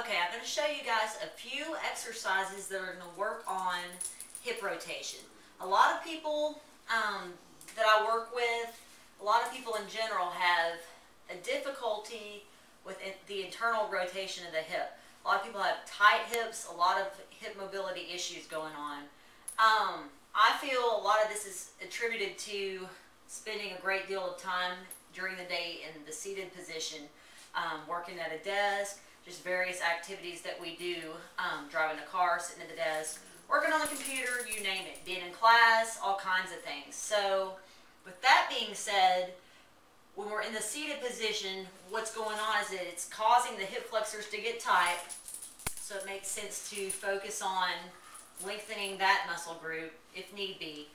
Okay, I'm going to show you guys a few exercises that are going to work on hip rotation. A lot of people that I work with, a lot of people in general have a difficulty with the internal rotation of the hip. A lot of people have tight hips, a lot of hip mobility issues going on. I feel a lot of this is attributed to spending a great deal of time during the day in the seated position, working at a desk, just various activities that we do, driving a car, sitting at the desk, working on the computer, you name it, being in class, all kinds of things. So with that being said, when we're in the seated position, what's going on is that it's causing the hip flexors to get tight, so it makes sense to focus on lengthening that muscle group if need be.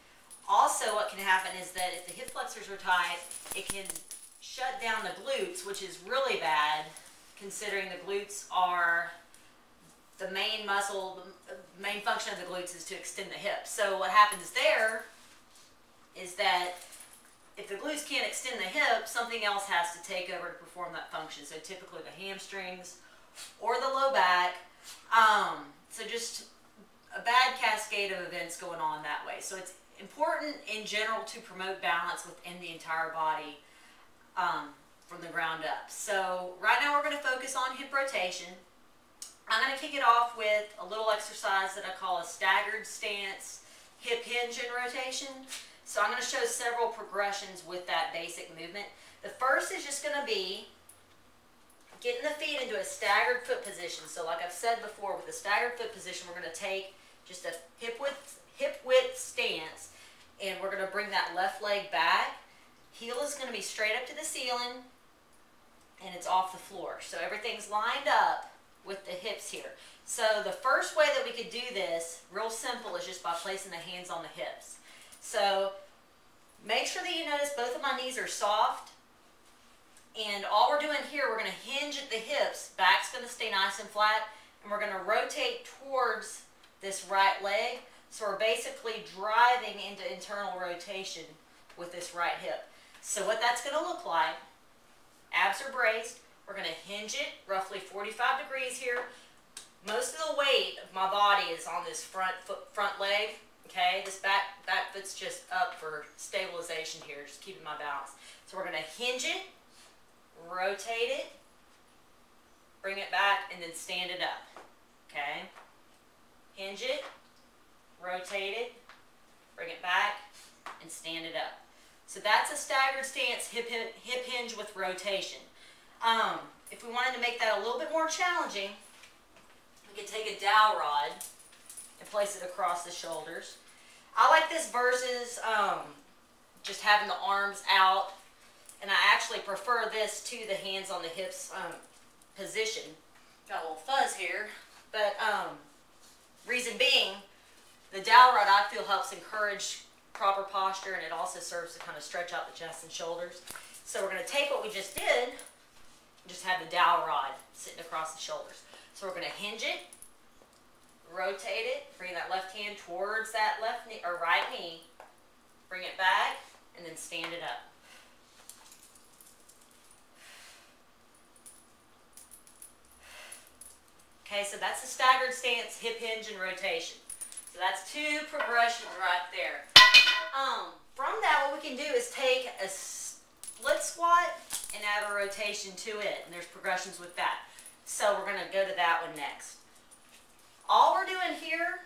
Also, what can happen is that if the hip flexors are tight, it can shut down the glutes, which is really bad, considering the glutes are the main muscle, the main function of the glutes is to extend the hips. So what happens there is that if the glutes can't extend the hip, something else has to take over to perform that function. So typically the hamstrings or the low back. So just a bad cascade of events going on that way. So it's important in general to promote balance within the entire body from the ground up. So right now we're going to focus on hip rotation. I'm going to kick it off with a little exercise that I call a staggered stance hip hinge and rotation. So I'm going to show several progressions with that basic movement. The first is just going to be getting the feet into a staggered foot position. So like I've said before, with the staggered foot position, we're going to take just a hip width stance, and we're going to bring that left leg back. Heel is going to be straight up to the ceiling, and it's off the floor. So everything's lined up with the hips here. So the first way that we could do this, real simple, is just by placing the hands on the hips. So make sure that you notice both of my knees are soft. And all we're doing here, we're going to hinge at the hips. Back's going to stay nice and flat. And we're going to rotate towards this right leg. So we're basically driving into internal rotation with this right hip. So what that's going to look like, abs are braced. We're going to hinge it roughly 45 degrees here. Most of the weight of my body is on this front leg. Okay, this back foot's just up for stabilization here, just keeping my balance. So we're going to hinge it, rotate it, bring it back, and then stand it up. Okay, hinge it, rotate it, bring it back, and stand it up. So that's a staggered stance hip hinge with rotation. If we wanted to make that a little bit more challenging, we could take a dowel rod and place it across the shoulders. I like this versus just having the arms out, and I actually prefer this to the hands on the hips position. Got a little fuzz here, but reason being, the dowel rod I feel helps encourage proper posture, and it also serves to kind of stretch out the chest and shoulders. So we're going to take what we just did, and just have the dowel rod sitting across the shoulders. So we're going to hinge it, rotate it, bring that left hand towards that left knee or right knee, bring it back, and then stand it up. Okay, so that's the staggered stance, hip hinge, and rotation. So that's two progressions right there. From that, what we can do is take a split squat and add a rotation to it, and there's progressions with that. So we're going to go to that one next. All we're doing here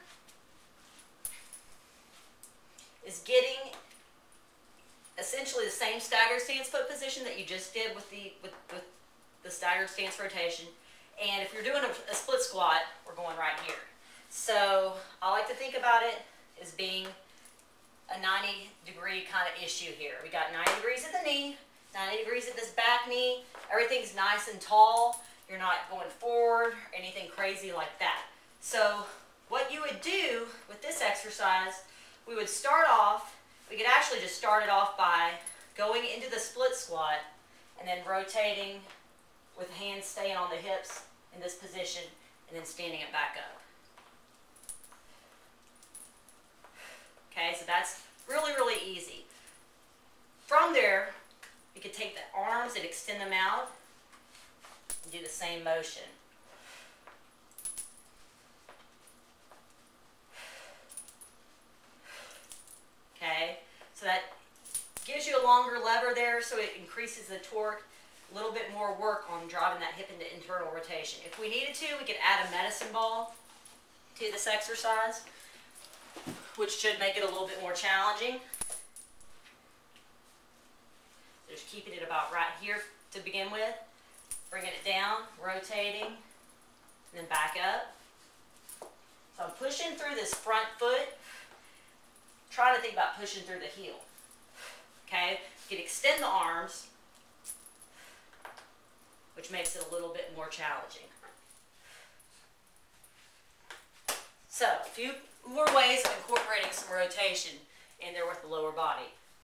is getting essentially the same staggered stance foot position that you just did with the staggered stance rotation. And if you're doing a split squat, we're going right here. So I like to think about it as being a 90-degree kind of issue here. We got 90 degrees at the knee, 90 degrees at this back knee. Everything's nice and tall. You're not going forward or anything crazy like that. So what you would do with this exercise, we would start off, we could actually just start it off by going into the split squat and then rotating with hands staying on the hips in this position and then standing it back up. Okay, so that's really, really easy. From there, we could take the arms and extend them out and do the same motion. okay? So that gives you a longer lever there, so it increases the torque. A little bit more work on driving that hip into internal rotation. If we needed to, we could add a medicine ball to this exercise, which should make it a little bit more challenging. Just keeping it about right here to begin with, bringing it down, rotating, and then back up. So I'm pushing through this front foot. Try to think about pushing through the heel. Okay, you can extend the arms, which makes it a little bit more challenging. So, a few more ways of incorporating some rotation in there with the lower body.